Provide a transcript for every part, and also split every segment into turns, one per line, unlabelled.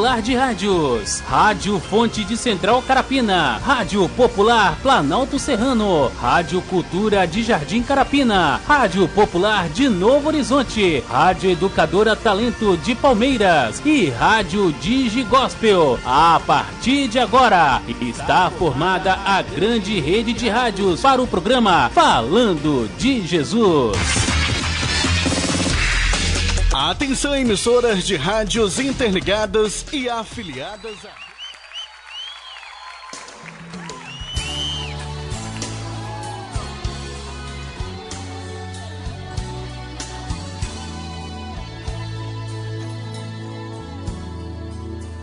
Popular de Rádios, Rádio Fonte de Central Carapina, Rádio Popular Planalto Serrano, Rádio Cultura de Jardim Carapina, Rádio Popular de Novo Horizonte, Rádio Educadora Talento de Palmeiras e Rádio Digi Gospel. A partir de agora, está formada a grande rede de rádios para o programa Falando de Jesus.
Atenção, emissoras de rádios interligadas e afiliadas a...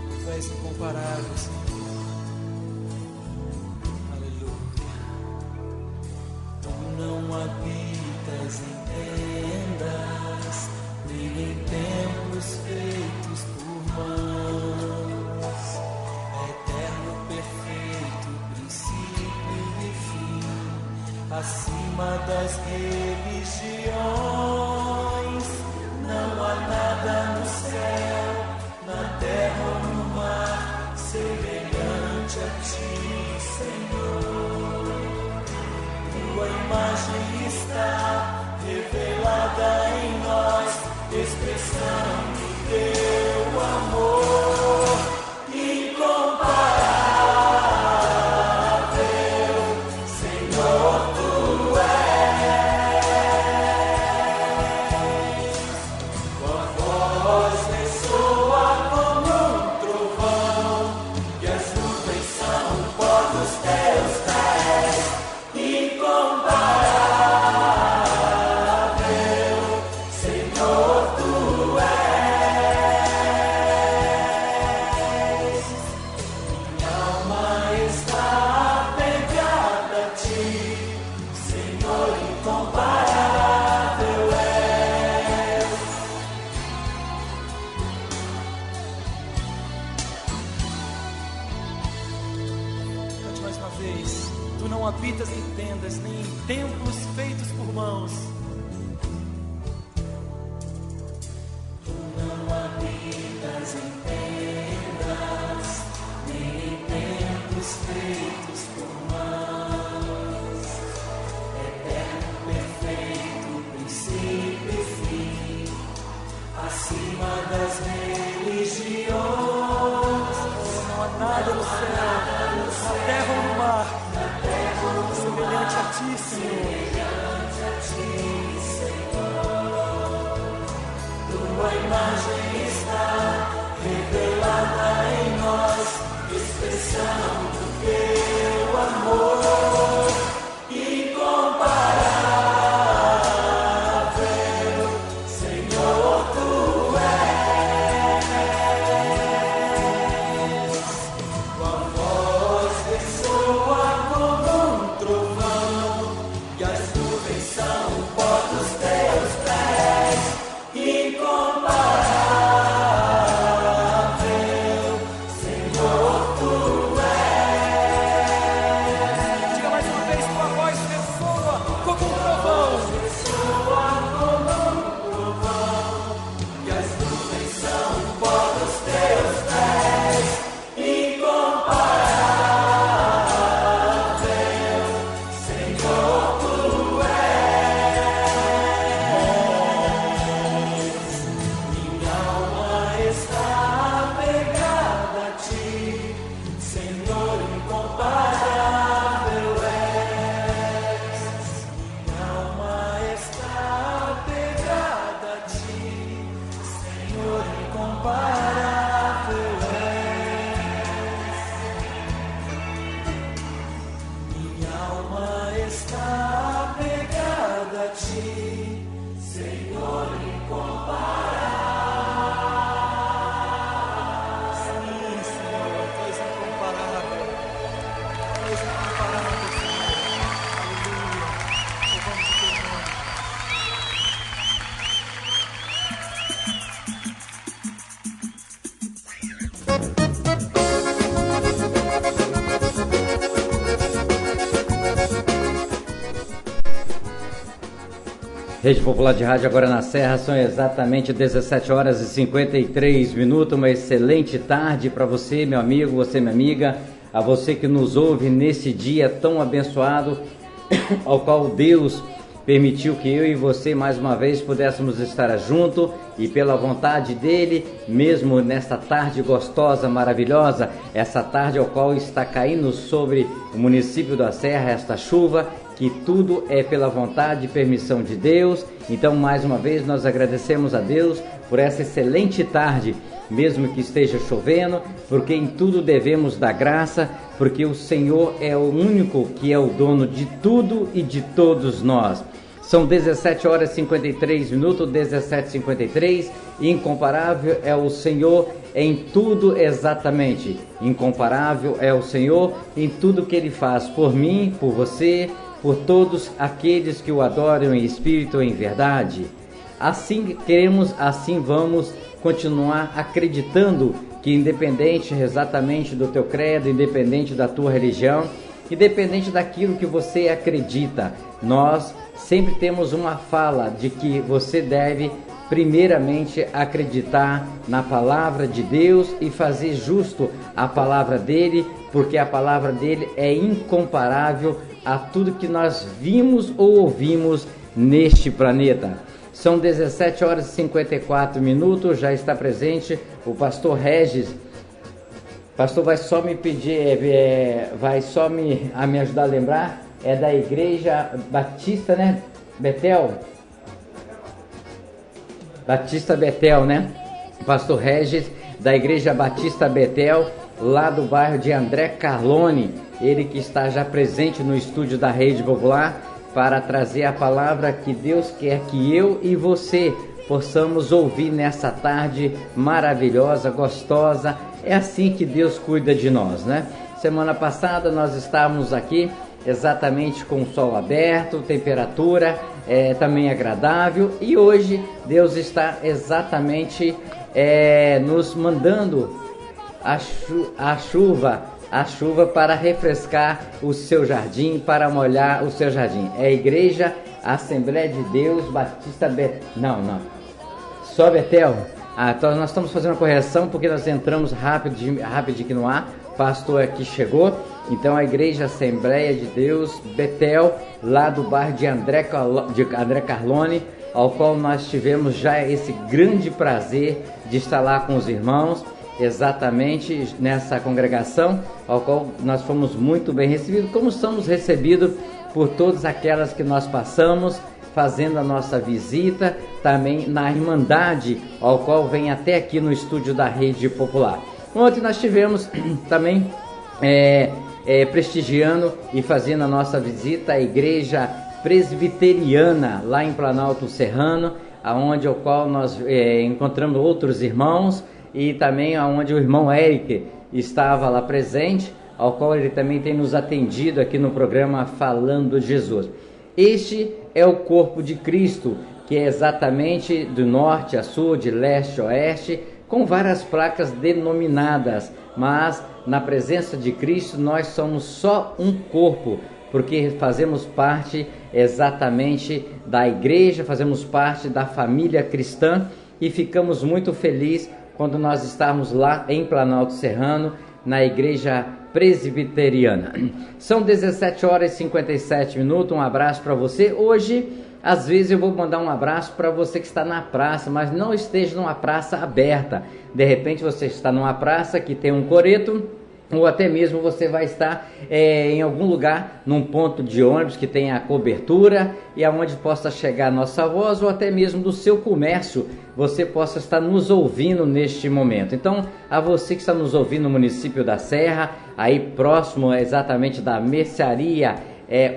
Tu és incomparável, Senhor. Aleluia. Tu não habitas em tendas, nem em templos feitos por mãos. Eterno, perfeito, princípio e fim, acima das religiões. Não há nada no céu, na terra ou no mar, semelhante a ti, Senhor. Tua imagem está revelada em nós, expressão do teu amor incomparável. Senhor, tu és. Tua voz ressoa como um trovão, e as nuvens são o pó dos teus pés. Incomparável. Habitas em tendas, nem em templos feitos por mãos. Tu não habitas em tendas, nem em templos feitos por mãos. Eterno, perfeito, princípio e fim, acima das religiões. Não há nada no céu, na terra ou no mar, semelhante a ti, Senhor. Tua imagem está revelada em nós, expressão do teu amor incomparável. Senhor, tu és. Tua voz ressoa como um trovão, e as nuvens são o pó dos teus pés. Incomparável, Senhor, tu és.
Rede Popular de Rádio agora na Serra, são exatamente 17 horas e 53 minutos, uma excelente tarde para você, meu amigo, você, minha amiga, a você que nos ouve nesse dia tão abençoado, ao qual Deus permitiu que eu e você mais uma vez pudéssemos estar juntos e pela vontade dele, mesmo nesta tarde gostosa, maravilhosa, essa tarde ao qual está caindo sobre o município da Serra esta chuva, que tudo é pela vontade e permissão de Deus. Então, mais uma vez, nós agradecemos a Deus por essa excelente tarde, mesmo que esteja chovendo, porque em tudo devemos dar graça, porque o Senhor é o único que é o dono de tudo e de todos nós. São 17 horas e 53 minutos, 17h53, incomparável é o Senhor em tudo exatamente, incomparável é o Senhor em tudo que Ele faz por mim, por você, por todos aqueles que o adoram em espírito e em verdade. Assim queremos, assim vamos continuar acreditando que independente exatamente do teu credo, independente da tua religião, independente daquilo que você acredita, nós sempre temos uma fala de que você deve primeiramente acreditar na palavra de Deus e fazer justo a palavra dele, porque a palavra dele é incomparável a tudo que nós vimos ou ouvimos neste planeta. São 17 horas e 54 minutos, já está presente o pastor Regis. Pastor, vai só me pedir, vai só me ajudar a lembrar, é da Igreja Batista, né? Betel? Batista Betel, né? Pastor Regis, da Igreja Batista Betel, lá do bairro de André Carlone, ele que está já presente no estúdio da Rede Popular para trazer a palavra que Deus quer que eu e você possamos ouvir nessa tarde maravilhosa, gostosa. É assim que Deus cuida de nós, né? Semana passada nós estávamos aqui exatamente com o sol aberto, temperatura também agradável, e hoje Deus está exatamente nos mandando a chuva para refrescar o seu jardim, para molhar o seu jardim. É a Igreja Assembleia de Deus Batista Betel. Não. Só Betel? Então nós estamos fazendo uma correção porque nós entramos rápido aqui no ar. O pastor aqui chegou. Então a Igreja Assembleia de Deus Betel, lá do bairro de André Carlone, ao qual nós tivemos já esse grande prazer de estar lá com os irmãos, exatamente nessa congregação, ao qual nós fomos muito bem recebidos, como somos recebidos por todas aquelas que nós passamos, fazendo a nossa visita, também na Irmandade, ao qual vem até aqui no estúdio da Rede Popular. Ontem nós tivemos também prestigiando e fazendo a nossa visita à Igreja Presbiteriana, lá em Planalto Serrano, aonde ao qual nós encontramos outros irmãos, e também aonde o irmão Eric estava lá presente, ao qual ele também tem nos atendido aqui no programa Falando de Jesus. Este é o corpo de Cristo, que é exatamente do norte a sul, de leste a oeste, com várias placas denominadas, mas na presença de Cristo nós somos só um corpo, porque fazemos parte exatamente da igreja, fazemos parte da família cristã, e ficamos muito felizes quando nós estávamos lá em Planalto Serrano, na Igreja Presbiteriana. São 17 horas e 57 minutos, um abraço para você. Hoje, às vezes eu vou mandar um abraço para você que está na praça, mas não esteja numa praça aberta. De repente você está numa praça que tem um coreto, ou até mesmo você vai estar em algum lugar, num ponto de ônibus que tenha cobertura e aonde possa chegar a nossa voz, ou até mesmo do seu comércio, você possa estar nos ouvindo neste momento. Então, a você que está nos ouvindo no município da Serra, aí próximo exatamente da mercearia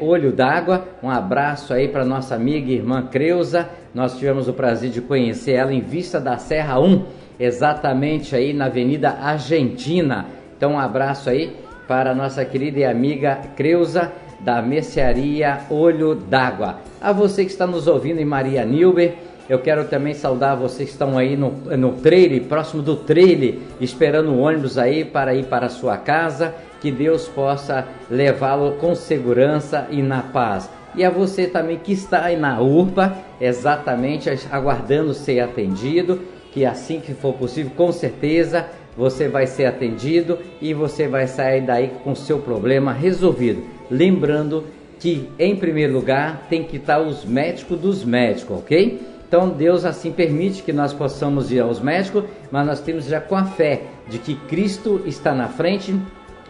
Olho d'Água, um abraço aí para nossa amiga e irmã Creuza. Nós tivemos o prazer de conhecer ela em Vista da Serra 1, exatamente aí na Avenida Argentina. Então um abraço aí para a nossa querida e amiga Creuza, da mercearia Olho d'Água. A você que está nos ouvindo em Maria Nilber, eu quero também saudar vocês que estão aí no trailer, próximo do trailer, esperando o ônibus aí para ir para a sua casa. Que Deus possa levá-lo com segurança e na paz. E a você também que está aí na URPA, exatamente aguardando ser atendido, que assim que for possível, com certeza você vai ser atendido e você vai sair daí com o seu problema resolvido. Lembrando que, em primeiro lugar, tem que estar os médicos dos médicos, ok? Então Deus assim permite que nós possamos ir aos médicos, mas nós temos já com a fé de que Cristo está na frente,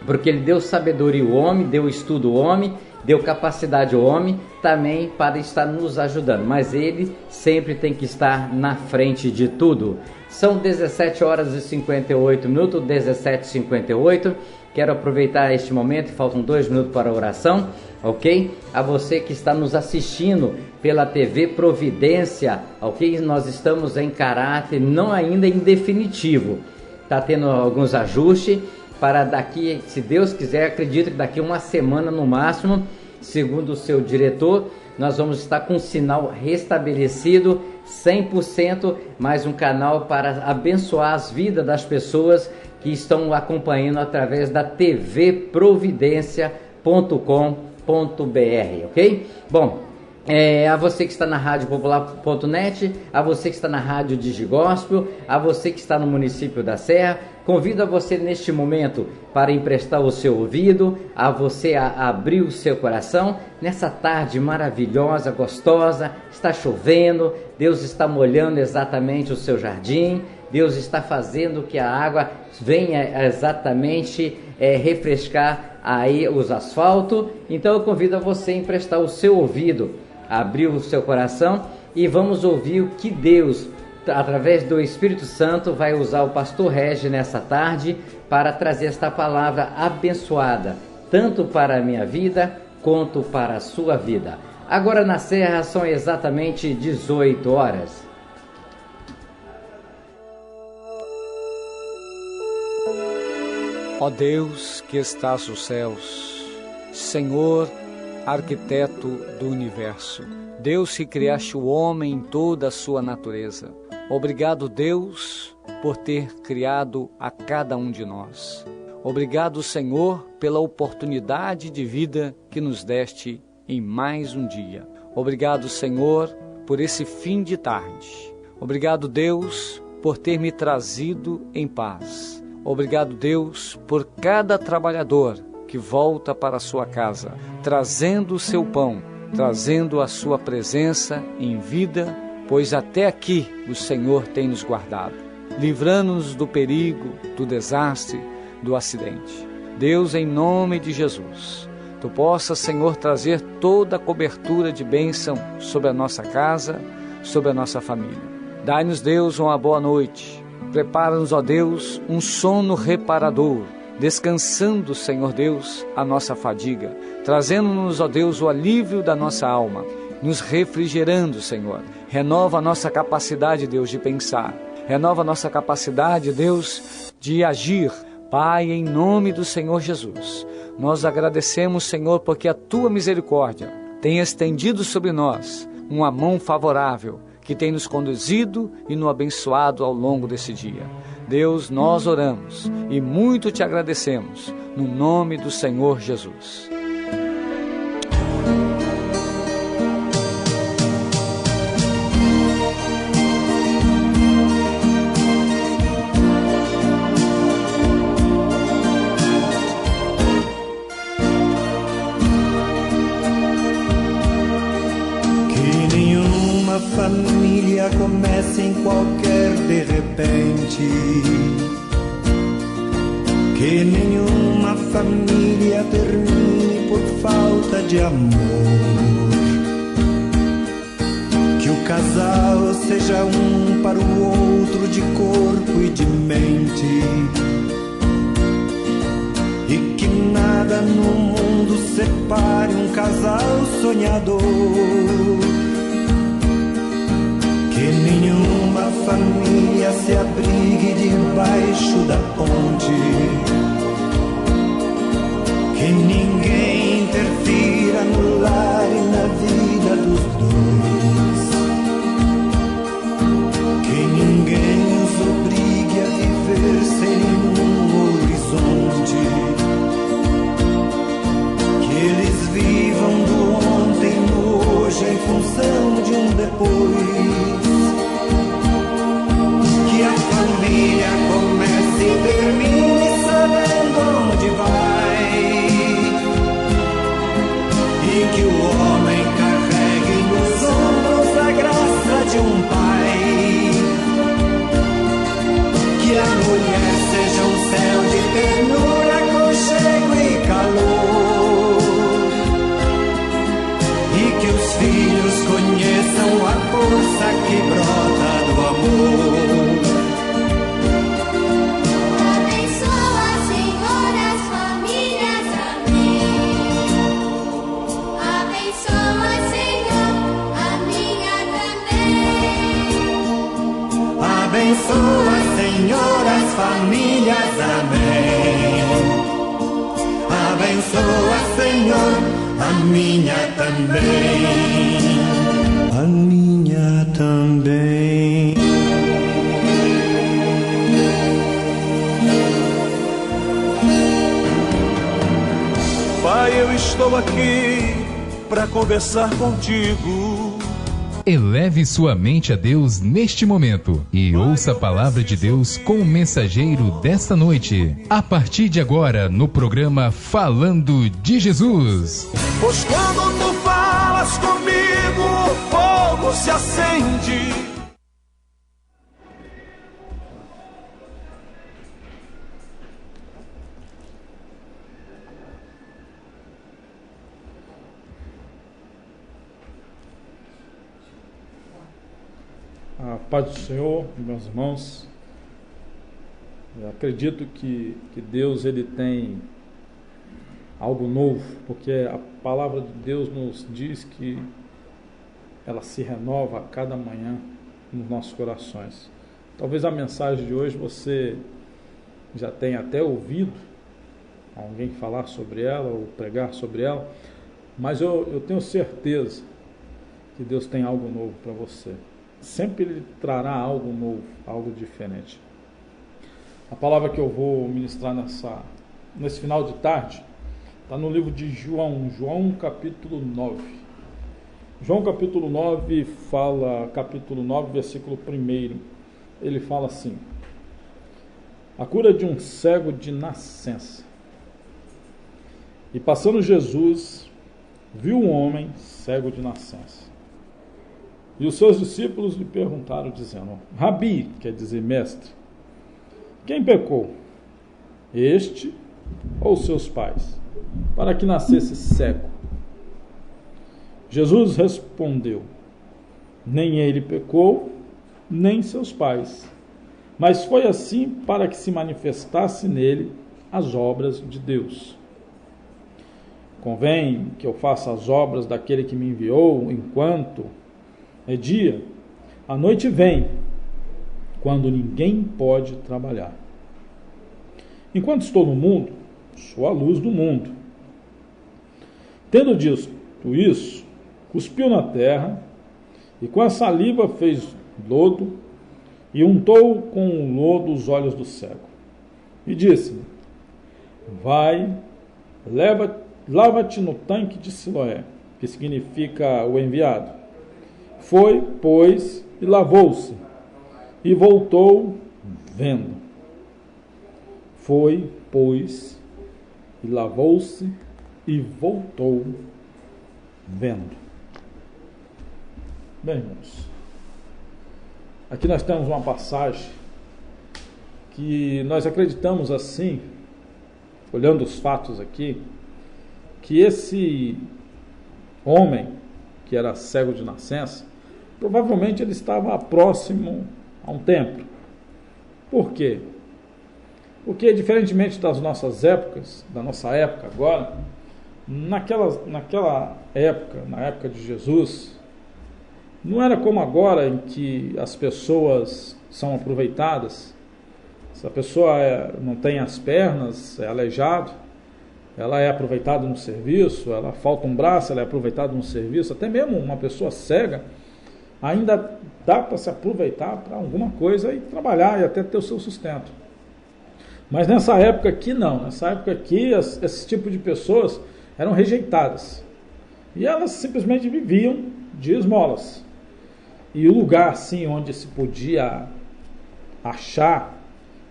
porque Ele deu sabedoria ao homem, deu estudo ao homem, deu capacidade ao homem também para estar nos ajudando, mas Ele sempre tem que estar na frente de tudo. São 17 horas e 58 minutos, 17h58. Quero aproveitar este momento, faltam 2 minutos para a oração, ok? A você que está nos assistindo pela TV Providência, ok? Nós estamos em caráter não ainda em definitivo. Está tendo alguns ajustes para daqui, se Deus quiser, acredito que daqui uma semana no máximo, segundo o seu diretor, nós vamos estar com o sinal restabelecido 100%, mais um canal para abençoar as vidas das pessoas que estão acompanhando através da tvprovidencia.com.br, ok? Bom, a você que está na Rádio Popular.net, a você que está na Rádio Digigospel, a você que está no município da Serra, convido a você neste momento para emprestar o seu ouvido, a você a abrir o seu coração, nessa tarde maravilhosa, gostosa, está chovendo, Deus está molhando exatamente o seu jardim, Deus está fazendo que a água venha exatamente refrescar aí os asfaltos. Então eu convido a você a emprestar o seu ouvido, abrir o seu coração e vamos ouvir o que Deus, através do Espírito Santo, vai usar o pastor Regi nessa tarde para trazer esta palavra abençoada, tanto para a minha vida quanto para a sua vida. Agora na Serra são exatamente 18 horas.
Ó Deus que estás nos céus, Senhor, arquiteto do universo, Deus que criaste o homem em toda a sua natureza, obrigado, Deus, por ter criado a cada um de nós. Obrigado, Senhor, pela oportunidade de vida que nos deste em mais um dia. Obrigado, Senhor, por esse fim de tarde. Obrigado, Deus, por ter me trazido em paz. Obrigado, Deus, por cada trabalhador que volta para a sua casa, trazendo o seu pão, trazendo a sua presença em vida, pois até aqui o Senhor tem nos guardado, livrando-nos do perigo, do desastre, do acidente. Deus, em nome de Jesus, Tu possas, Senhor, trazer toda a cobertura de bênção sobre a nossa casa, sobre a nossa família. Dai-nos, Deus, uma boa noite. Prepara-nos, ó Deus, um sono reparador, descansando, Senhor Deus, a nossa fadiga, trazendo-nos, ó Deus, o alívio da nossa alma, nos refrigerando, Senhor. Renova a nossa capacidade, Deus, de pensar, renova a nossa capacidade, Deus, de agir. Pai, em nome do Senhor Jesus, nós agradecemos, Senhor, porque a Tua misericórdia tem estendido sobre nós uma mão favorável, que tem nos conduzido e nos abençoado ao longo desse dia. Deus, nós oramos e muito Te agradecemos, no nome do Senhor Jesus.
Família começa em qualquer de repente, que nenhuma família termine por falta de amor, que o casal seja um para o outro de corpo e de mente, e que nada no mundo separe um casal sonhador. Que nenhuma família se abrigue debaixo da ponte, que ninguém interfira no lar e na vida dos dois, que ninguém os obrigue a viver sem nenhum horizonte, que eles vivam do ontem no abençoa, Senhor, a minha também. A minha também.
Pai, eu estou aqui para conversar contigo.
Eleve sua mente a Deus neste momento e ouça a palavra de Deus com o mensageiro desta noite. A partir de agora, no programa Falando de Jesus.
Pois quando tu falas comigo, o fogo se acende.
A paz do Senhor, meus irmãos. Eu acredito que Deus ele tem algo novo, porque a palavra de Deus nos diz que ela se renova a cada manhã nos nossos corações. Talvez a mensagem de hoje você já tenha até ouvido alguém falar sobre ela ou pregar sobre ela, mas eu tenho certeza que Deus tem algo novo para você. Sempre Ele trará algo novo, algo diferente. A palavra que eu vou ministrar nesse final de tarde está no livro de João capítulo 9. João capítulo 9 fala, capítulo 9, versículo 1, ele fala assim: a cura de um cego de nascença. E passando Jesus, viu um homem cego de nascença. E os seus discípulos lhe perguntaram, dizendo: Rabi, quer dizer mestre, quem pecou, este ou seus pais, para que nascesse cego? Jesus respondeu: nem ele pecou, nem seus pais, mas foi assim para que se manifestasse nele as obras de Deus. Convém que eu faça as obras daquele que me enviou enquanto é dia. A noite vem, quando ninguém pode trabalhar. Enquanto estou no mundo, sou a luz do mundo. Tendo dito isso, cuspiu na terra, e com a saliva fez lodo, e untou com o lodo os olhos do cego. E disse-lhe: vai, lava-te no tanque de Siloé, que significa o enviado. Foi, pois, e lavou-se, e voltou vendo. Foi, pois, e lavou-se, e voltou vendo. Bem, irmãos, aqui nós temos uma passagem que nós acreditamos assim, olhando os fatos aqui, que esse homem, que era cego de nascença, provavelmente ele estava próximo a um templo. Por quê? Porque, diferentemente das nossas épocas, da nossa época agora, naquela época, na época de Jesus, não era como agora, em que as pessoas são aproveitadas. Se a pessoa não tem as pernas, é aleijado, ela é aproveitada no serviço, ela falta um braço, ela é aproveitada no serviço. Até mesmo uma pessoa cega, ainda dá para se aproveitar para alguma coisa e trabalhar e até ter o seu sustento. Mas nessa época aqui não, nessa época aqui esse tipo de pessoas eram rejeitadas. E elas simplesmente viviam de esmolas. E o lugar assim onde se podia achar,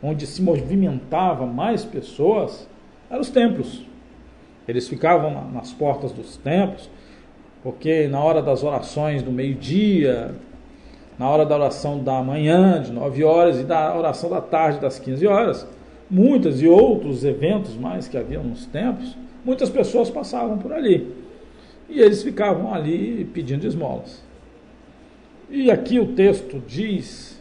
onde se movimentava mais pessoas, eram os templos. Eles ficavam nas portas dos templos, porque na hora das orações do meio-dia, na hora da oração da manhã, de 9 horas, e da oração da tarde, das 15 horas, muitas e outros eventos mais que haviam nos templos, muitas pessoas passavam por ali. E eles ficavam ali pedindo esmolas. E aqui o texto diz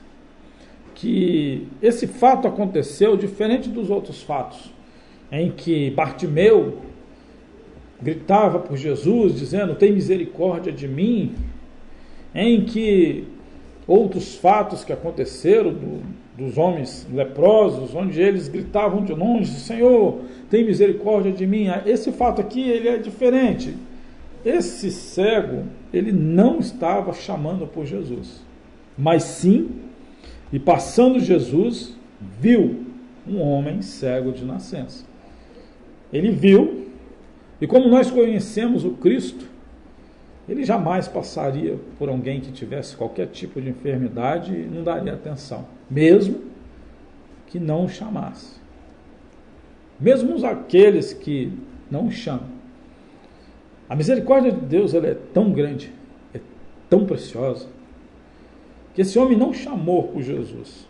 que esse fato aconteceu diferente dos outros fatos, em que Bartimeu gritava por Jesus, dizendo: tem misericórdia de mim, em que outros fatos que aconteceram dos homens leprosos, onde eles gritavam de longe: Senhor, tem misericórdia de mim. Esse fato aqui, ele é diferente. Esse cego, ele não estava chamando por Jesus, mas sim, e passando Jesus, viu um homem cego de nascença. Ele viu, e como nós conhecemos o Cristo, ele jamais passaria por alguém que tivesse qualquer tipo de enfermidade e não daria atenção, mesmo que não o chamasse. Mesmo aqueles que não o chamam. A misericórdia de Deus, ela é tão grande, é tão preciosa, que esse homem não chamou por Jesus,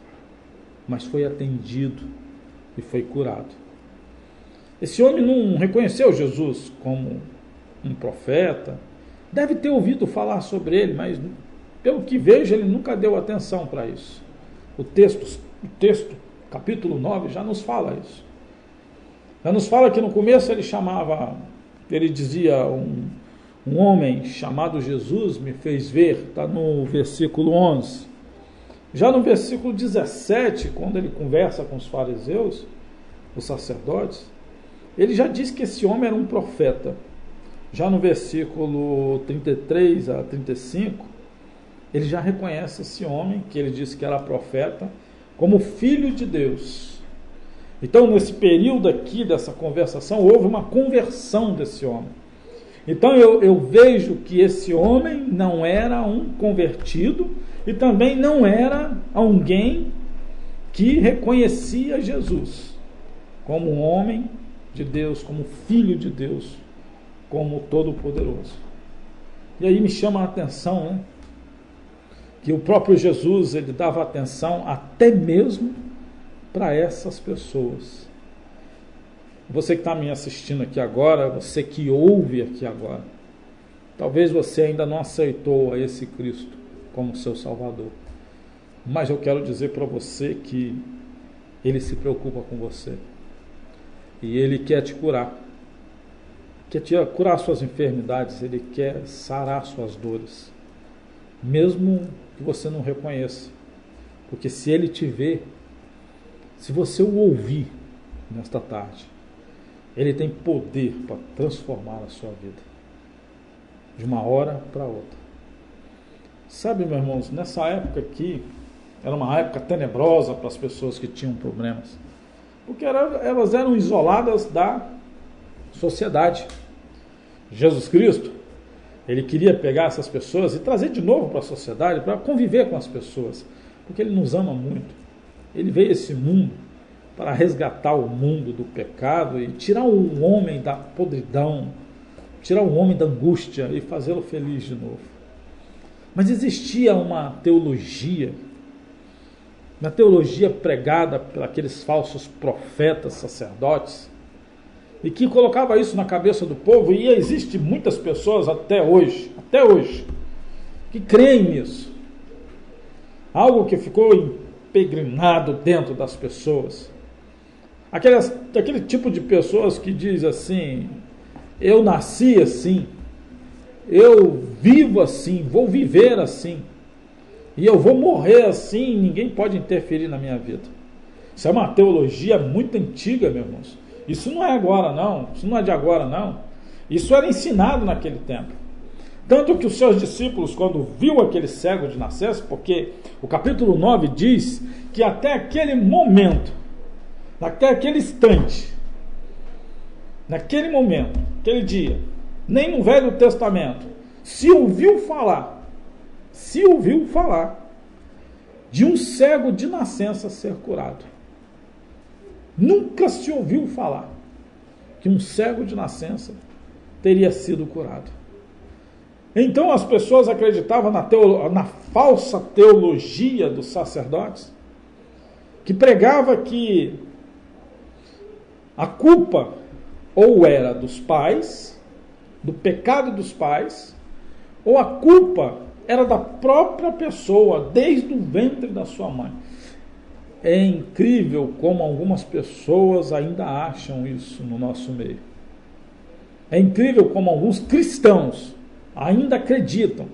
mas foi atendido e foi curado. Esse homem não reconheceu Jesus como um profeta, deve ter ouvido falar sobre ele, mas pelo que vejo, ele nunca deu atenção para isso. O texto, capítulo 9, já nos fala isso. Já nos fala que no começo ele dizia, um homem chamado Jesus me fez ver, está no versículo 11. Já no versículo 17, quando ele conversa com os fariseus, os sacerdotes, ele já diz que esse homem era um profeta. Já no versículo 33 a 35, ele já reconhece esse homem, que ele disse que era profeta, como filho de Deus. Então, nesse período aqui dessa conversação, houve uma conversão desse homem. Então, eu vejo que esse homem não era um convertido e também não era alguém que reconhecia Jesus como um homem de Deus, como filho de Deus, como Todo-Poderoso. E aí me chama a atenção, né, que o próprio Jesus, ele dava atenção até mesmo para essas pessoas. Você que está me assistindo aqui agora, você que ouve aqui agora, talvez você ainda não aceitou a esse Cristo como seu Salvador, mas eu quero dizer para você que Ele se preocupa com você e Ele quer te curar, quer te curar suas enfermidades, Ele quer sarar suas dores, mesmo que você não reconheça, porque se Ele te vê, se você o ouvir nesta tarde, Ele tem poder para transformar a sua vida, de uma hora para outra. Sabe, meus irmãos, nessa época aqui, era uma época tenebrosa para as pessoas que tinham problemas, porque elas eram isoladas da sociedade. Jesus Cristo, Ele queria pegar essas pessoas e trazer de novo para a sociedade, para conviver com as pessoas, porque Ele nos ama muito. Ele veio a esse mundo para resgatar o mundo do pecado e tirar o homem da podridão, tirar o homem da angústia e fazê-lo feliz de novo. Mas existia uma teologia pregada por aqueles falsos profetas, sacerdotes, e que colocava isso na cabeça do povo, e existe muitas pessoas até hoje, que creem nisso. Algo que ficou impregrinado dentro das pessoas. Aquele tipo de pessoas que diz assim: eu nasci assim, eu vivo assim, vou viver assim, e eu vou morrer assim, ninguém pode interferir na minha vida. Isso é uma teologia muito antiga, meus irmãos. Isso não é agora não, isso não é de agora não. Isso era ensinado naquele tempo. Tanto que os seus discípulos, quando viu aquele cego de nascença, porque o capítulo 9 diz que até aquele momento, até aquele instante, naquele momento, aquele dia, nem no Velho Testamento, se ouviu falar de um cego de nascença ser curado. Nunca se ouviu falar que um cego de nascença teria sido curado. Então as pessoas acreditavam na falsa teologia dos sacerdotes, que pregava que a culpa ou era dos pais, do pecado dos pais, ou a culpa era da própria pessoa, desde o ventre da sua mãe. É incrível como algumas pessoas ainda acham isso no nosso meio. É incrível como alguns cristãos ainda acreditam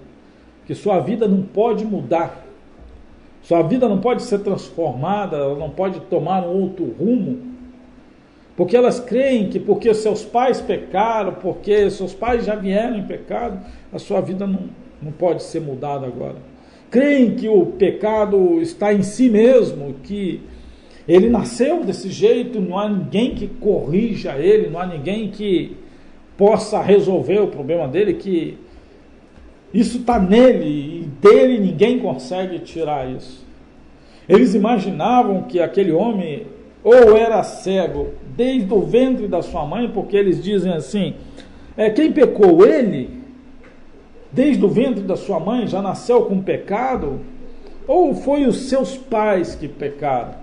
que sua vida não pode mudar Sua vida não pode ser transformada, ela não pode tomar um outro rumo, porque elas creem que porque seus pais pecaram, porque seus pais já vieram em pecado, a sua vida não pode ser mudada agora. Creem que o pecado está em si mesmo, que ele nasceu desse jeito, não há ninguém que corrija ele, não há ninguém que possa resolver o problema dele, que isso está nele e dele ninguém consegue tirar isso. Eles imaginavam que aquele homem ou era cego desde o ventre da sua mãe, porque eles dizem assim, quem pecou? Ele? Desde o ventre da sua mãe já nasceu com pecado? Ou foi os seus pais que pecaram?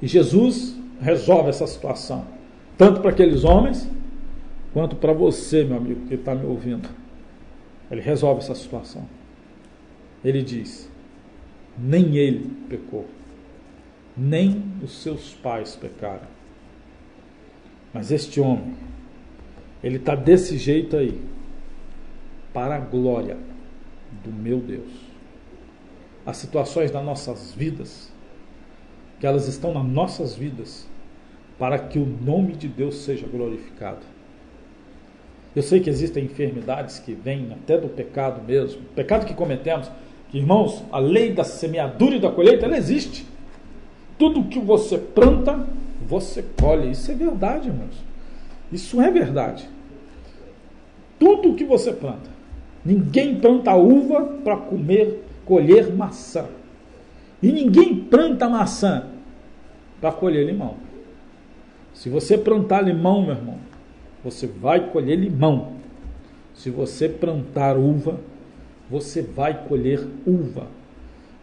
E Jesus resolve essa situação, tanto para aqueles homens, quanto para você, meu amigo, que está me ouvindo. Ele resolve essa situação. Ele diz, nem ele pecou, nem os seus pais pecaram. Mas este homem, ele está desse jeito aí, para a glória do meu Deus. As situações das nossas vidas, que elas estão nas nossas vidas, para que o nome de Deus seja glorificado. Eu sei que existem enfermidades que vêm até do pecado mesmo, pecado que cometemos, que, irmãos, a lei da semeadura e da colheita, ela existe. Tudo que você planta, você colhe. Isso é verdade, irmãos. Isso é verdade. Tudo que você planta. Ninguém planta uva para colher maçã. E ninguém planta maçã para colher limão. Se você plantar limão, meu irmão, você vai colher limão. Se você plantar uva, você vai colher uva.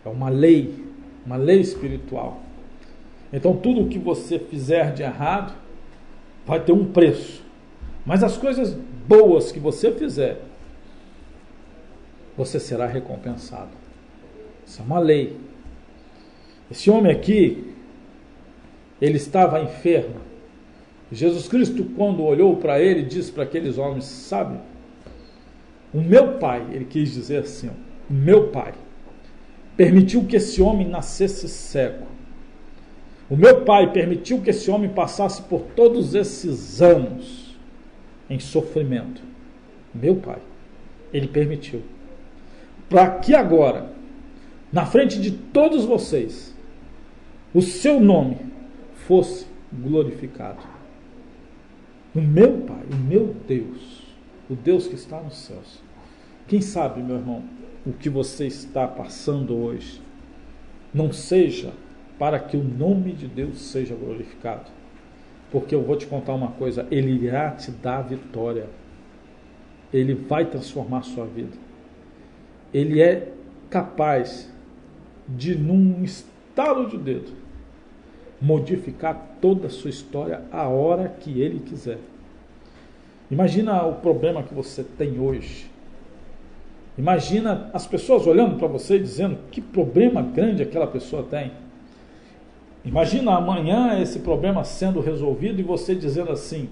É uma lei espiritual. Então tudo que você fizer de errado vai ter um preço. Mas as coisas boas que você fizer, você será recompensado. Isso é uma lei. Esse homem aqui, ele estava enfermo. Jesus Cristo, quando olhou para ele, disse para aqueles homens, sabe, o meu pai, ele quis dizer assim, o meu pai permitiu que esse homem nascesse cego. O meu pai permitiu que esse homem passasse por todos esses anos em sofrimento. Meu pai, ele permitiu. Para que agora, na frente de todos vocês, o seu nome fosse glorificado. O meu Pai, o meu Deus, o Deus que está nos céus. Quem sabe, meu irmão, o que você está passando hoje não seja para que o nome de Deus seja glorificado. Porque eu vou te contar uma coisa, Ele irá te dar a vitória. Ele vai transformar a sua vida. Ele é capaz de, num estalo de dedo, modificar toda a sua história a hora que Ele quiser. Imagina o problema que você tem hoje. Imagina as pessoas olhando para você e dizendo que problema grande aquela pessoa tem. Imagina amanhã esse problema sendo resolvido e você dizendo assim,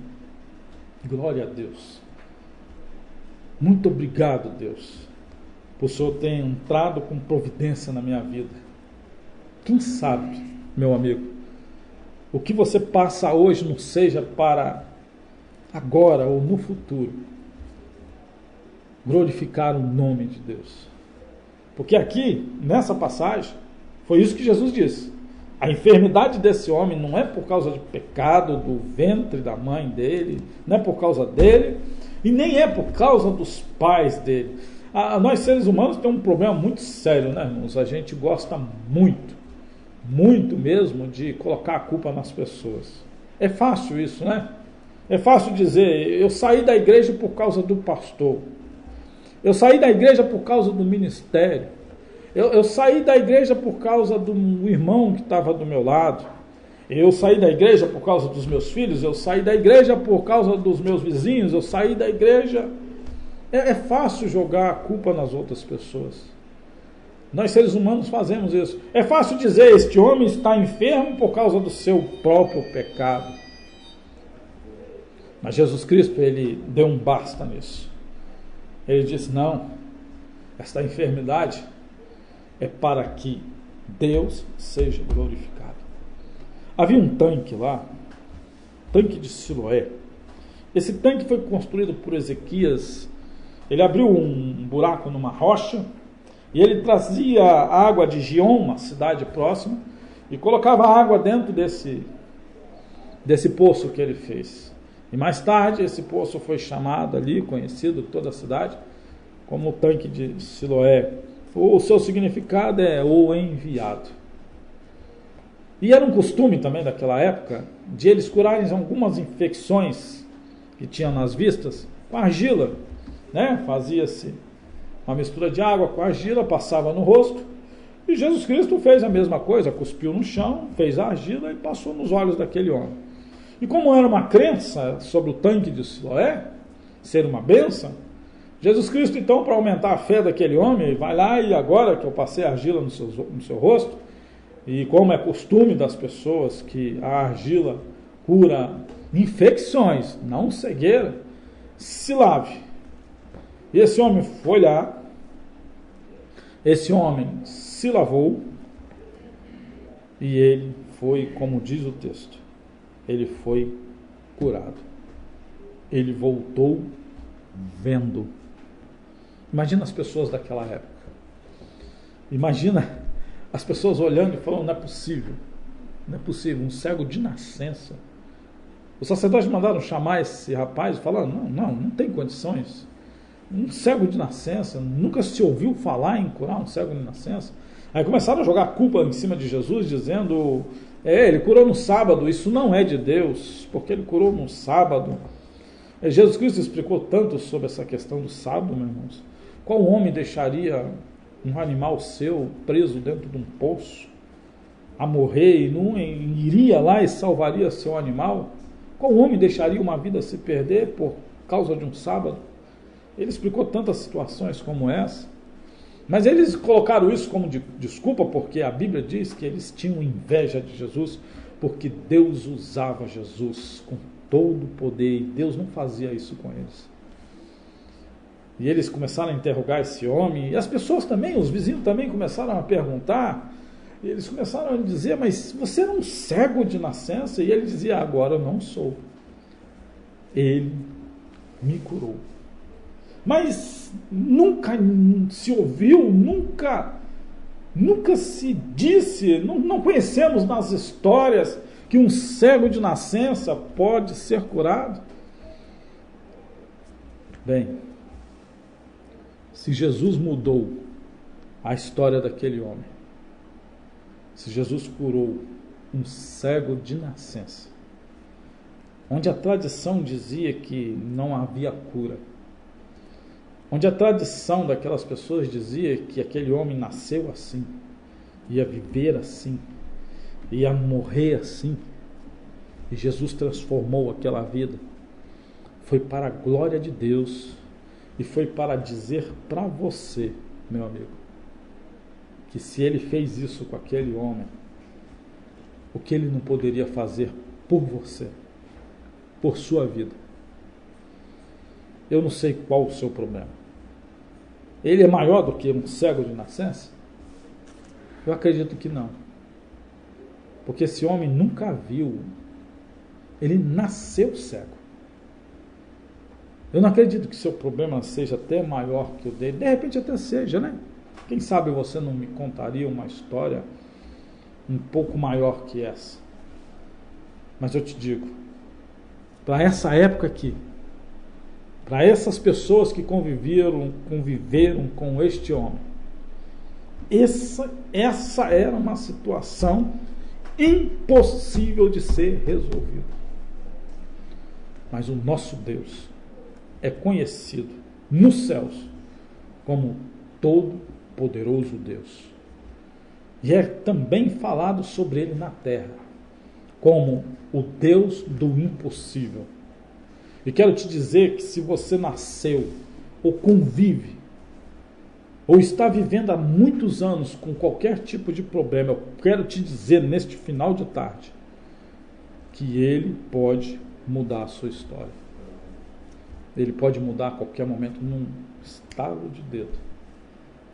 glória a Deus. Muito obrigado, Deus, por o Senhor ter entrado com providência na minha vida. Quem sabe, meu amigo, o que você passa hoje não seja para agora ou no futuro glorificar o nome de Deus. Porque aqui, nessa passagem, foi isso que Jesus disse. A enfermidade desse homem não é por causa de pecado do ventre da mãe dele, não é por causa dele, e nem é por causa dos pais dele. Nós seres humanos temos um problema muito sério, né, irmãos? A gente gosta muito mesmo de colocar a culpa nas pessoas. É fácil isso, né? É fácil dizer, eu saí da igreja por causa do pastor. Eu saí da igreja por causa do ministério. Eu saí da igreja por causa do irmão que estava do meu lado. Eu saí da igreja por causa dos meus filhos. Eu saí da igreja por causa dos meus vizinhos. Eu saí da igreja. É fácil jogar a culpa nas outras pessoas. Nós seres humanos fazemos isso. É fácil dizer, este homem está enfermo por causa do seu próprio pecado. Mas Jesus Cristo, ele deu um basta nisso. Ele disse, não, esta enfermidade é para que Deus seja glorificado. Havia um tanque lá, tanque de Siloé. Esse tanque foi construído por Ezequias. Ele abriu um buraco numa rocha e ele trazia água de Gion, uma cidade próxima, e colocava água dentro desse poço que ele fez. E mais tarde esse poço foi chamado ali, conhecido toda a cidade, como o tanque de Siloé. O seu significado é o enviado. E era um costume também daquela época de eles curarem algumas infecções que tinham nas vistas com argila, né? Fazia-se uma mistura de água com argila, passava no rosto, e Jesus Cristo fez a mesma coisa, cuspiu no chão, fez a argila e passou nos olhos daquele homem. E como era uma crença sobre o tanque de Siloé ser uma bênção, Jesus Cristo, então, para aumentar a fé daquele homem, vai lá e agora que eu passei a argila no seu rosto, e como é costume das pessoas que a argila cura infecções, não cegueira, se lave. E esse homem foi lá, esse homem se lavou, e ele foi, como diz o texto, ele foi curado. Ele voltou vendo. Imagina as pessoas daquela época. Imagina as pessoas olhando e falando, não é possível, um cego de nascença. Os sacerdotes mandaram chamar esse rapaz e falaram, não tem condições. Um cego de nascença, nunca se ouviu falar em curar um cego de nascença. Aí começaram a jogar a culpa em cima de Jesus, dizendo, ele curou no sábado, isso não é de Deus, porque ele curou no sábado. Jesus Cristo explicou tanto sobre essa questão do sábado, meus irmãos. Qual homem deixaria um animal seu preso dentro de um poço a morrer e não iria lá e salvaria seu animal? Qual homem deixaria uma vida se perder por causa de um sábado? Ele explicou tantas situações como essa, mas eles colocaram isso como desculpa porque a Bíblia diz que eles tinham inveja de Jesus, porque Deus usava Jesus com todo o poder e Deus não fazia isso com eles. E eles começaram a interrogar esse homem, e as pessoas também, os vizinhos também começaram a perguntar, e eles começaram a dizer, mas você era um cego de nascença? E ele dizia, agora eu não sou. Ele me curou. Mas nunca se ouviu, nunca se disse, não conhecemos nas histórias que um cego de nascença pode ser curado. Bem, se Jesus mudou a história daquele homem, se Jesus curou um cego de nascença, onde a tradição dizia que não havia cura, onde a tradição daquelas pessoas dizia que aquele homem nasceu assim, ia viver assim, ia morrer assim, e Jesus transformou aquela vida, foi para a glória de Deus, e foi para dizer para você, meu amigo, que se ele fez isso com aquele homem, o que ele não poderia fazer por você, por sua vida? Eu não sei qual o seu problema. Ele é maior do que um cego de nascença? Eu acredito que não. Porque esse homem nunca viu. Ele nasceu cego. Eu não acredito que seu problema seja até maior que o dele. De repente até seja, né? Quem sabe você não me contaria uma história um pouco maior que essa. Mas eu te digo, para essa época aqui, para essas pessoas que conviveram com este homem, essa era uma situação impossível de ser resolvida. Mas o nosso Deus é conhecido nos céus como Todo-Poderoso Deus. E é também falado sobre ele na terra como o Deus do impossível. E quero te dizer que se você nasceu ou convive ou está vivendo há muitos anos com qualquer tipo de problema, eu quero te dizer neste final de tarde que ele pode mudar a sua história. Ele pode mudar a qualquer momento, num estalo de dedo.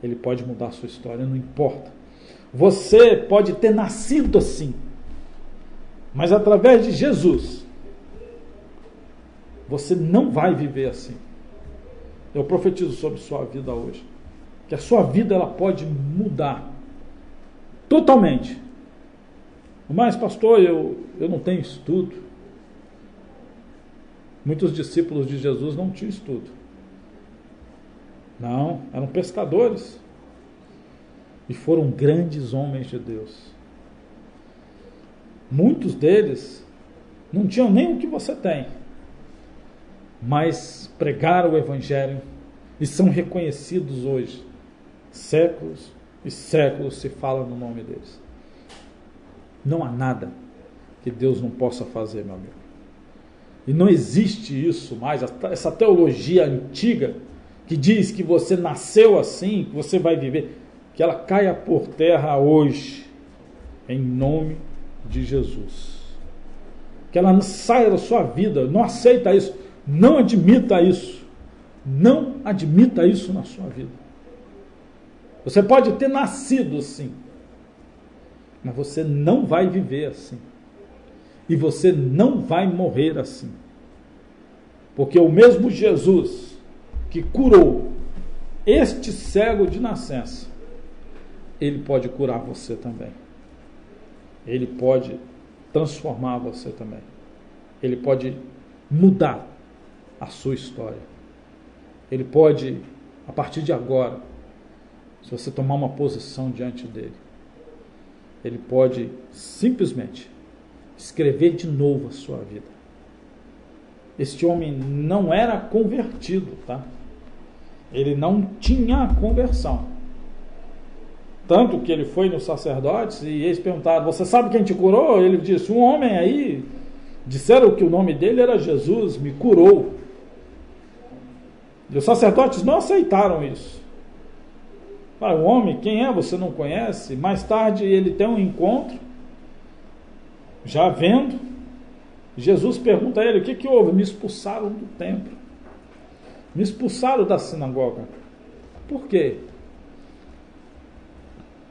Ele pode mudar a sua história, não importa. Você pode ter nascido assim, mas através de Jesus, você não vai viver assim. Eu profetizo sobre sua vida hoje, que a sua vida ela pode mudar totalmente. Mas pastor, eu não tenho estudo. Muitos discípulos de Jesus não tinham estudo. Não, eram pescadores. E foram grandes homens de Deus. Muitos deles não tinham nem o que você tem, mas pregaram o Evangelho e são reconhecidos hoje. Séculos e séculos se fala no nome deles. Não há nada que Deus não possa fazer, meu amigo. E não existe isso mais, essa teologia antiga que diz que você nasceu assim, que você vai viver, que ela caia por terra hoje, em nome de Jesus. Que ela não saia da sua vida, não aceita isso, não admita isso, não admita isso na sua vida. Você pode ter nascido assim, mas você não vai viver assim. E você não vai morrer assim. Porque o mesmo Jesus que curou este cego de nascença, ele pode curar você também. Ele pode transformar você também. Ele pode mudar a sua história. Ele pode, a partir de agora, se você tomar uma posição diante dele, ele pode simplesmente escrever de novo a sua vida. Este homem não era convertido, tá? Ele não tinha a conversão. Tanto que ele foi nos sacerdotes e eles perguntaram: você sabe quem te curou? Ele disse: um homem aí, disseram que o nome dele era Jesus, me curou. E os sacerdotes não aceitaram isso. O homem, quem é? Você não conhece? Mais tarde ele tem um encontro, já vendo. Jesus pergunta a ele: o que houve? Me expulsaram do templo, me expulsaram da sinagoga. Por quê?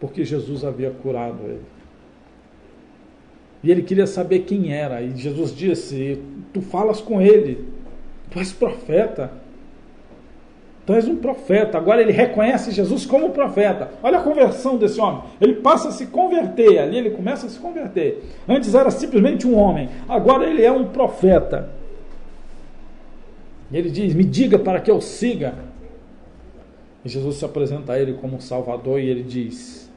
Porque Jesus havia curado ele. E ele queria saber quem era. E Jesus disse: tu falas com ele, tu és profeta. Tu és um profeta. Agora ele reconhece Jesus como profeta. Olha a conversão desse homem. Ele passa a se converter. Ali ele começa a se converter. Antes era simplesmente um homem. Agora ele é um profeta. E ele diz: me diga para que eu siga. E Jesus se apresenta a ele como Salvador. E ele diz: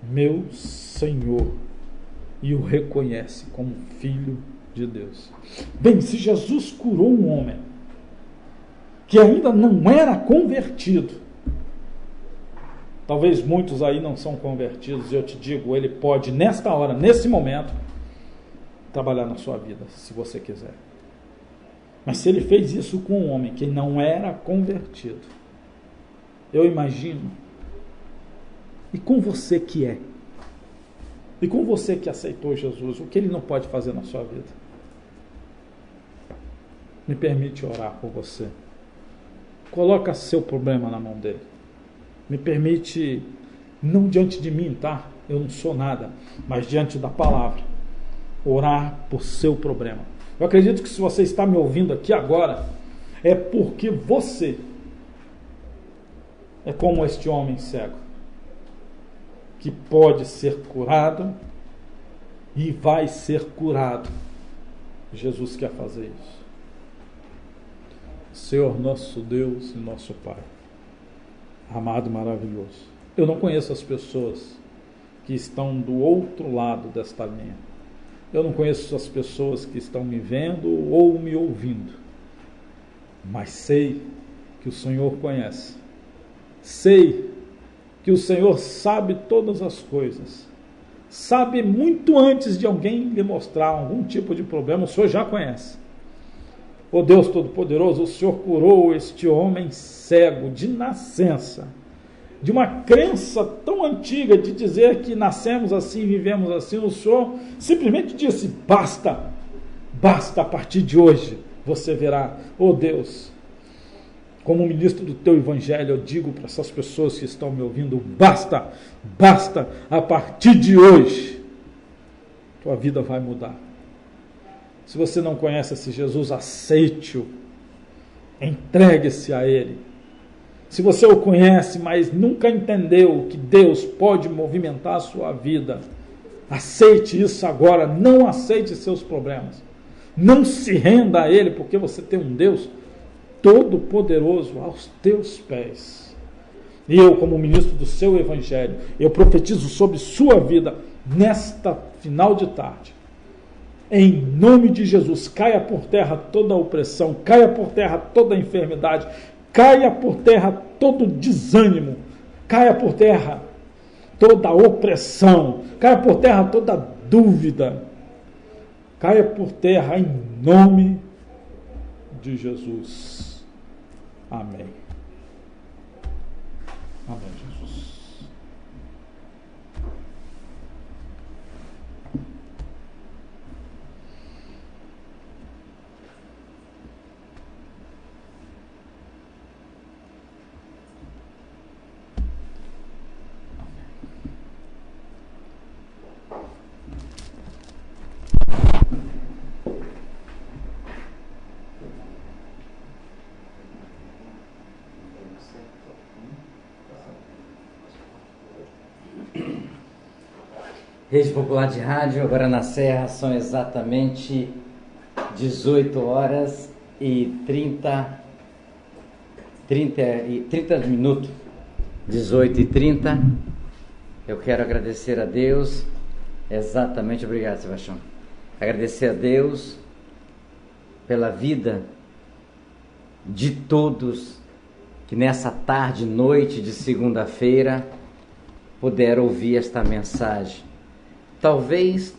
meu Senhor. E o reconhece como Filho de Deus. Bem, se Jesus curou um homem que ainda não era convertido, talvez muitos aí não são convertidos, e eu te digo, ele pode nesta hora, nesse momento, trabalhar na sua vida, se você quiser. Mas se ele fez isso com um homem que não era convertido, eu imagino, e com você que é, e com você que aceitou Jesus, o que ele não pode fazer na sua vida? Me permite orar por você. Coloca seu problema na mão dele. Me permite, não diante de mim, tá? Eu não sou nada, mas diante da palavra, orar por seu problema. Eu acredito que se você está me ouvindo aqui agora, é porque você é como este homem cego, que pode ser curado e vai ser curado. Jesus quer fazer isso. Senhor nosso Deus e nosso Pai, amado e maravilhoso, eu não conheço as pessoas que estão do outro lado desta linha. Eu não conheço as pessoas que estão me vendo ou me ouvindo, mas sei que o Senhor conhece. Sei que o Senhor sabe todas as coisas. Sabe muito antes de alguém lhe mostrar algum tipo de problema, o Senhor já conhece. Ó Deus Todo-Poderoso, o Senhor curou este homem cego de nascença, de uma crença tão antiga de dizer que nascemos assim, vivemos assim. O Senhor simplesmente disse: basta, basta, a partir de hoje você verá. Ó Deus, Como ministro do teu evangelho, eu digo para essas pessoas que estão me ouvindo: basta, basta, a partir de hoje, tua vida vai mudar. Se você não conhece esse Jesus, aceite-o, entregue-se a Ele. Se você o conhece, mas nunca entendeu que Deus pode movimentar a sua vida, aceite isso agora, não aceite seus problemas. Não se renda a Ele, porque você tem um Deus Todo-Poderoso aos teus pés. E eu, como ministro do seu evangelho, eu profetizo sobre sua vida nesta final de tarde. Em nome de Jesus, caia por terra toda a opressão, caia por terra toda a enfermidade, caia por terra todo desânimo, caia por terra toda a opressão, caia por terra toda dúvida, caia por terra em nome de Jesus. Amém. Amém, Jesus.
Rede Popular de Rádio, agora na Serra, são exatamente 18 horas e 30 minutos. 18h30. Eu quero agradecer a Deus, exatamente, obrigado, Sebastião. Agradecer a Deus pela vida de todos que nessa tarde, noite de segunda-feira, puderam ouvir esta mensagem. Talvez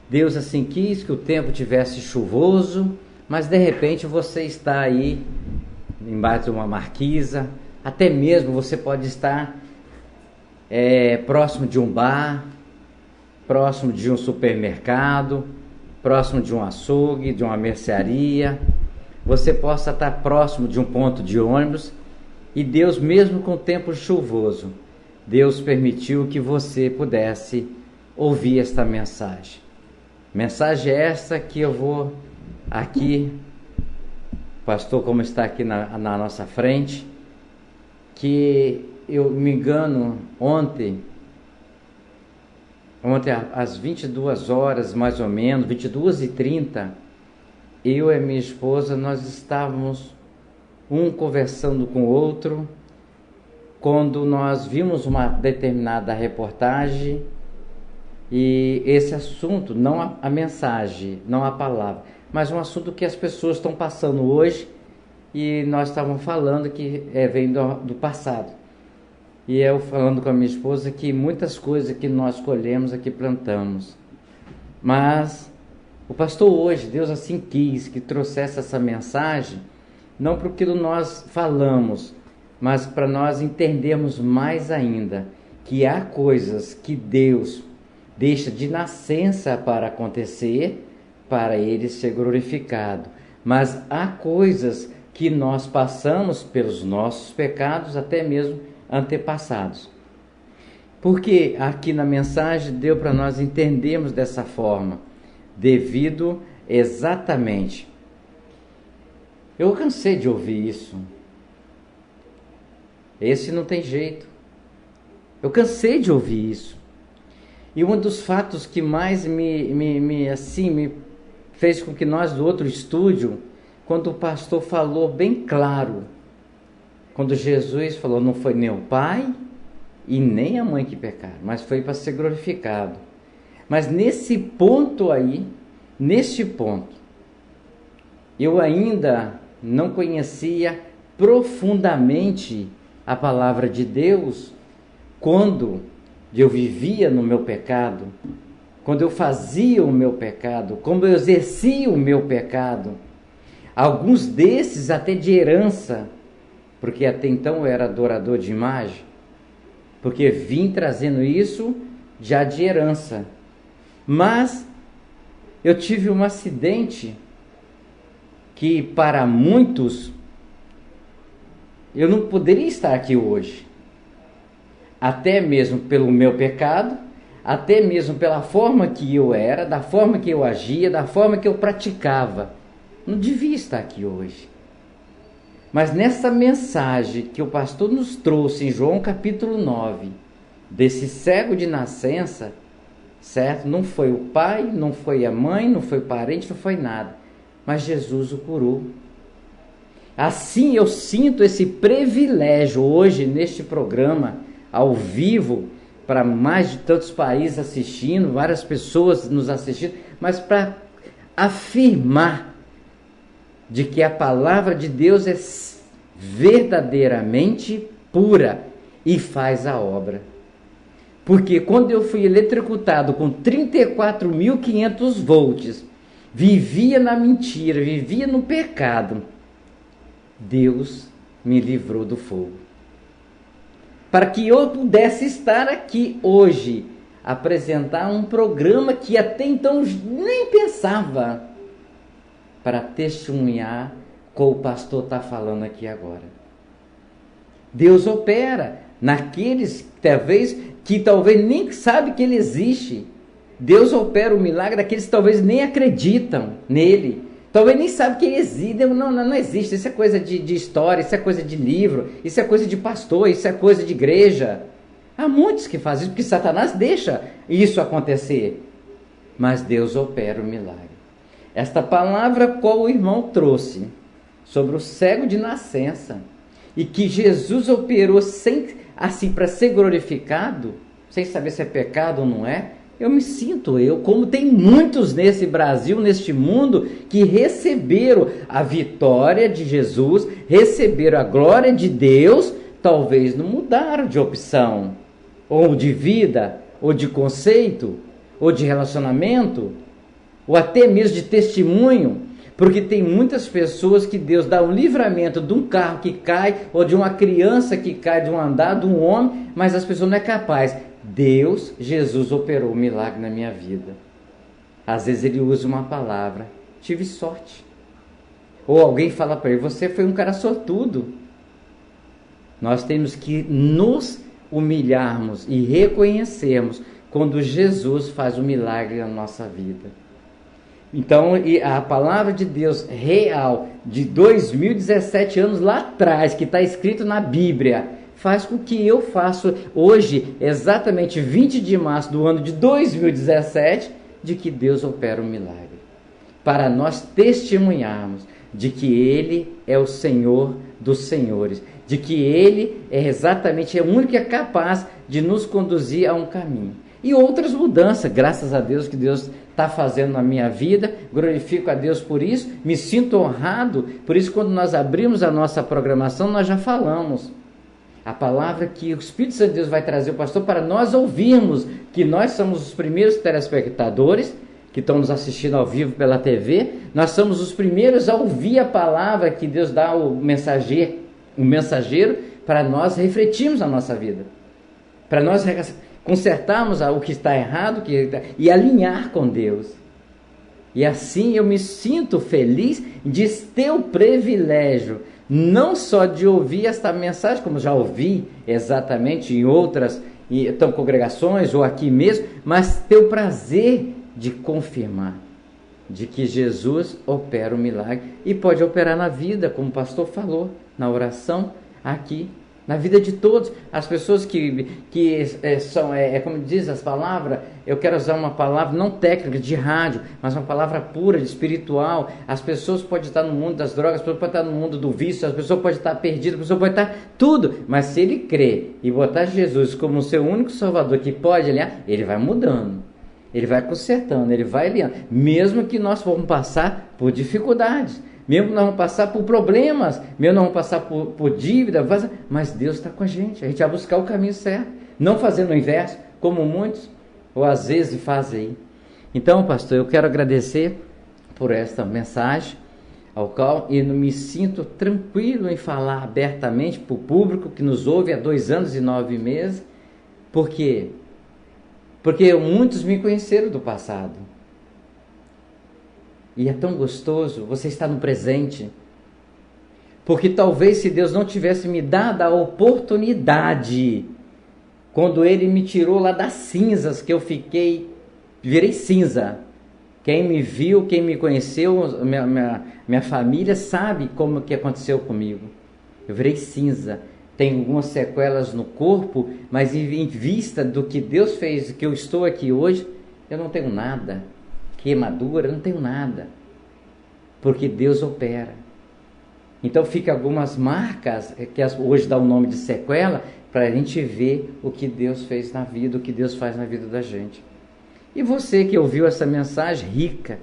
Deus assim quis que o tempo tivesse chuvoso, mas de repente você está aí embaixo de uma marquisa, até mesmo você pode estar próximo de um bar, próximo de um supermercado, próximo de um açougue, de uma mercearia, você possa estar próximo de um ponto de ônibus, e Deus, mesmo com o tempo chuvoso, Deus permitiu que você pudesse ouvir esta mensagem. Mensagem esta que eu vou aqui, pastor, como está aqui na nossa frente, que eu me engano, ontem às 22 horas mais ou menos, 22h30, eu e minha esposa, nós estávamos um conversando com o outro, quando nós vimos uma determinada reportagem. E esse assunto, não a mensagem, não a palavra, mas um assunto que as pessoas estão passando hoje, e nós estávamos falando que vem do passado. E eu falando com a minha esposa que muitas coisas que nós colhemos aqui plantamos. Mas o pastor hoje, Deus assim quis que trouxesse essa mensagem, não porque nós falamos, mas para nós entendermos mais ainda que há coisas que Deus deixa de nascença para acontecer, para Ele ser glorificado. Mas há coisas que nós passamos pelos nossos pecados, até mesmo antepassados. Porque aqui na mensagem deu para nós entendermos dessa forma, devido exatamente. Eu cansei de ouvir isso. Esse não tem jeito. Eu cansei de ouvir isso. E um dos fatos que mais me fez com que nós do outro estúdio, quando o pastor falou bem claro, quando Jesus falou, não foi nem o pai e nem a mãe que pecaram, mas foi para ser glorificado. Mas nesse ponto aí, eu ainda não conhecia profundamente a palavra de Deus, quando eu vivia no meu pecado, quando eu fazia o meu pecado, como eu exercia o meu pecado, alguns desses até de herança, porque até então eu era adorador de imagem, porque vim trazendo isso já de herança. Mas eu tive um acidente que para muitos eu não poderia estar aqui hoje. Até mesmo pelo meu pecado, até mesmo pela forma que eu era, da forma que eu agia, da forma que eu praticava. Não devia estar aqui hoje. Mas nessa mensagem que o pastor nos trouxe em João capítulo 9, desse cego de nascença, certo? Não foi o pai, não foi a mãe, não foi o parente, não foi nada. Mas Jesus o curou. Assim eu sinto esse privilégio hoje neste programa, ao vivo, para mais de tantos países assistindo, várias pessoas nos assistindo, mas para afirmar de que a palavra de Deus é verdadeiramente pura e faz a obra. Porque quando eu fui eletrocutado com 34.500 volts, vivia na mentira, vivia no pecado, Deus me livrou do fogo. Para que eu pudesse estar aqui hoje, apresentar um programa que até então nem pensava, para testemunhar como o pastor está falando aqui agora. Deus opera naqueles que talvez nem sabe que ele existe. Deus opera o milagre daqueles que talvez nem acreditam nele. Talvez nem sabem que ele existe. Não existe. Isso é coisa de história, isso é coisa de livro, isso é coisa de pastor, isso é coisa de igreja. Há muitos que fazem isso porque Satanás deixa isso acontecer. Mas Deus opera o milagre. Esta palavra qual o irmão trouxe sobre o cego de nascença e que Jesus operou sem, assim, para ser glorificado, sem saber se é pecado ou não é, eu me sinto como tem muitos nesse Brasil, neste mundo, que receberam a vitória de Jesus, receberam a glória de Deus, talvez não mudaram de opção, ou de vida, ou de conceito, ou de relacionamento, ou até mesmo de testemunho, porque tem muitas pessoas que Deus dá um livramento de um carro que cai, ou de uma criança que cai de um andar, de um homem, mas as pessoas não é capaz. Deus, Jesus operou um milagre na minha vida. Às vezes ele usa uma palavra, tive sorte. Ou alguém fala para ele, você foi um cara sortudo. Nós temos que nos humilharmos e reconhecermos quando Jesus faz um milagre na nossa vida. Então, a palavra de Deus real, de 2017 anos lá atrás, que está escrito na Bíblia, faz com que eu faça hoje, exatamente 20 de março do ano de 2017, de que Deus opera um milagre. Para nós testemunharmos de que Ele é o Senhor dos Senhores, de que Ele é exatamente o único que é capaz de nos conduzir a um caminho. E outras mudanças, graças a Deus, que Deus está fazendo na minha vida, glorifico a Deus por isso, me sinto honrado, por isso quando nós abrimos a nossa programação, nós já falamos. A palavra que o Espírito Santo de Deus vai trazer o pastor para nós ouvirmos, que nós somos os primeiros telespectadores, que estão nos assistindo ao vivo pela TV, nós somos os primeiros a ouvir a palavra que Deus dá ao mensageiro, para nós refletirmos a nossa vida, para nós consertarmos o que está errado e alinhar com Deus. E assim eu me sinto feliz de ter o privilégio, não só de ouvir esta mensagem, como já ouvi exatamente em outras congregações ou aqui mesmo, mas ter o prazer de confirmar de que Jesus opera o milagre e pode operar na vida, como o pastor falou, na oração aqui, na vida de todos. As pessoas que são, como diz as palavras, eu quero usar uma palavra não técnica de rádio, mas uma palavra pura, espiritual. As pessoas podem estar no mundo das drogas, as pessoas podem estar no mundo do vício, as pessoas podem estar perdidas, as pessoas podem estar tudo, mas se ele crer e botar Jesus como o seu único salvador que pode alinhar, ele vai mudando, ele vai consertando, ele vai alinhando, mesmo que nós vamos passar por dificuldades, mesmo nós vamos passar por problemas, mesmo nós vamos passar por dívida, mas Deus está com a gente vai buscar o caminho certo, não fazendo o inverso, como muitos, ou às vezes fazem aí. Então, pastor, eu quero agradecer por esta mensagem, ao qual eu me sinto tranquilo em falar abertamente para o público que nos ouve há 2 anos e 9 meses, por quê? Porque muitos me conheceram do passado. E é tão gostoso você estar no presente. Porque talvez se Deus não tivesse me dado a oportunidade, quando Ele me tirou lá das cinzas, que eu virei cinza. Quem me viu, quem me conheceu, minha família sabe como que aconteceu comigo. Eu virei cinza. Tenho algumas sequelas no corpo, mas em vista do que Deus fez, que eu estou aqui hoje, eu não tenho nada. Queimadura, eu não tenho nada. Porque Deus opera. Então fica algumas marcas, que hoje dá o nome de sequela, para a gente ver o que Deus fez na vida, o que Deus faz na vida da gente. E você que ouviu essa mensagem rica,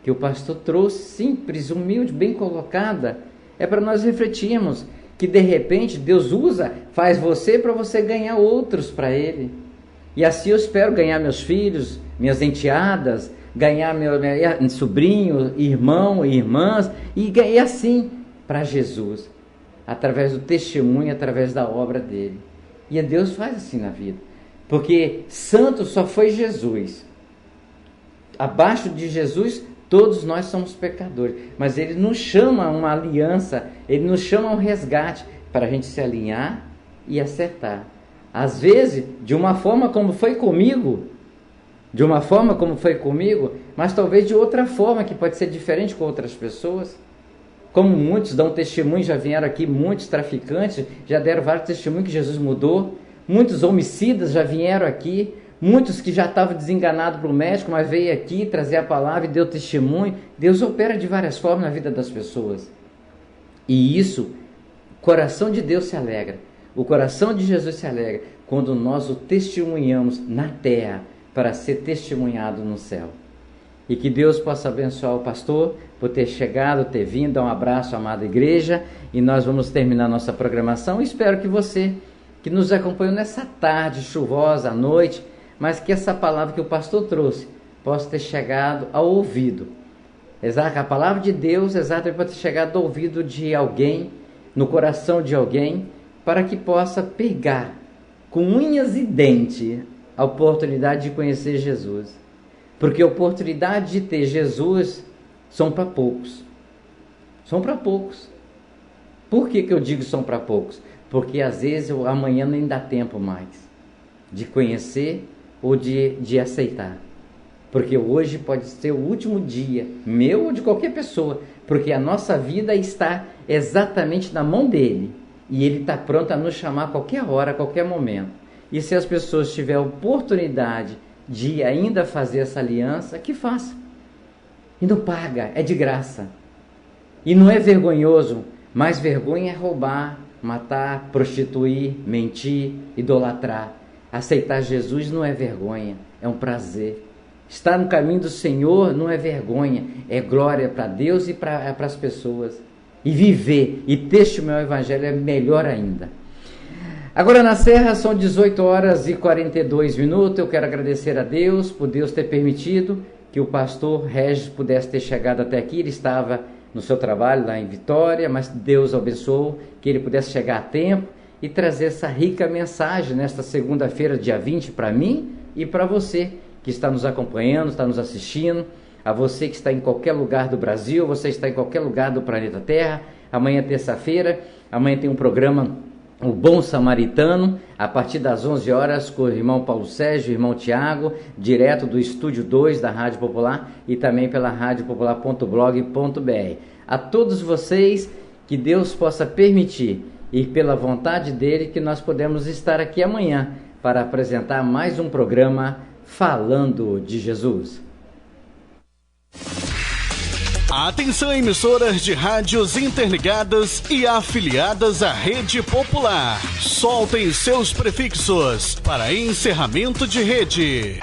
que o pastor trouxe, simples, humilde, bem colocada, é para nós refletirmos que de repente Deus faz você para você ganhar outros para Ele. E assim eu espero ganhar meus filhos, minhas enteadas, ganhar meu sobrinho, irmão, irmãs, e assim para Jesus, através do testemunho, através da obra dele. E Deus faz assim na vida, porque santo só foi Jesus. Abaixo de Jesus, todos nós somos pecadores, mas Ele nos chama a uma aliança, Ele nos chama a um resgate, para a gente se alinhar e acertar. Às vezes, de uma forma como foi comigo, mas talvez de outra forma, que pode ser diferente com outras pessoas. Como muitos dão testemunho, já vieram aqui, muitos traficantes, já deram vários testemunhos que Jesus mudou, muitos homicidas já vieram aqui, muitos que já estavam desenganados para o médico, mas veio aqui trazer a palavra e deu testemunho. Deus opera de várias formas na vida das pessoas. E isso, o coração de Deus se alegra. O coração de Jesus se alegra quando nós o testemunhamos na terra para ser testemunhado no céu. E que Deus possa abençoar o pastor por ter chegado, ter vindo. Dar um abraço, amada igreja. E nós vamos terminar nossa programação. Espero que você, que nos acompanhou nessa tarde chuvosa, à noite, mas que essa palavra que o pastor trouxe possa ter chegado ao ouvido. Exato, a palavra de Deus, exatamente, pode ter chegado ao ouvido de alguém, no coração de alguém, para que possa pegar com unhas e dentes a oportunidade de conhecer Jesus. Porque a oportunidade de ter Jesus são para poucos. São para poucos. Por que eu digo são para poucos? Porque às vezes amanhã nem dá tempo mais de conhecer ou de aceitar. Porque hoje pode ser o último dia, meu ou de qualquer pessoa, porque a nossa vida está exatamente na mão dele. E ele está pronto a nos chamar a qualquer hora, a qualquer momento. E se as pessoas tiverem a oportunidade de ainda fazer essa aliança, que faça. E não paga, é de graça. E não é vergonhoso, mais vergonha é roubar, matar, prostituir, mentir, idolatrar. Aceitar Jesus não é vergonha, é um prazer. Estar no caminho do Senhor não é vergonha, é glória para Deus e para as pessoas. E viver e testemunhar o Evangelho é melhor ainda. Agora na Serra são 18 horas e 42 minutos. Eu quero agradecer a Deus por Deus ter permitido que o pastor Regis pudesse ter chegado até aqui. Ele estava no seu trabalho lá em Vitória, mas Deus abençoou que ele pudesse chegar a tempo e trazer essa rica mensagem nesta segunda-feira, dia 20, para mim e para você que está nos acompanhando, está nos assistindo, a você que está em qualquer lugar do Brasil, você está em qualquer lugar do planeta Terra. Amanhã, terça-feira, amanhã tem um programa, O Bom Samaritano, a partir das 11 horas, com o irmão Paulo Sérgio, o irmão Tiago, direto do Estúdio 2 da Rádio Popular e também pela radiopopular.blog.br. A todos vocês, que Deus possa permitir e pela vontade dele que nós podemos estar aqui amanhã para apresentar mais um programa Falando de Jesus.
Atenção, emissoras de rádios interligadas e afiliadas à Rede Popular. Soltem seus prefixos para encerramento de rede.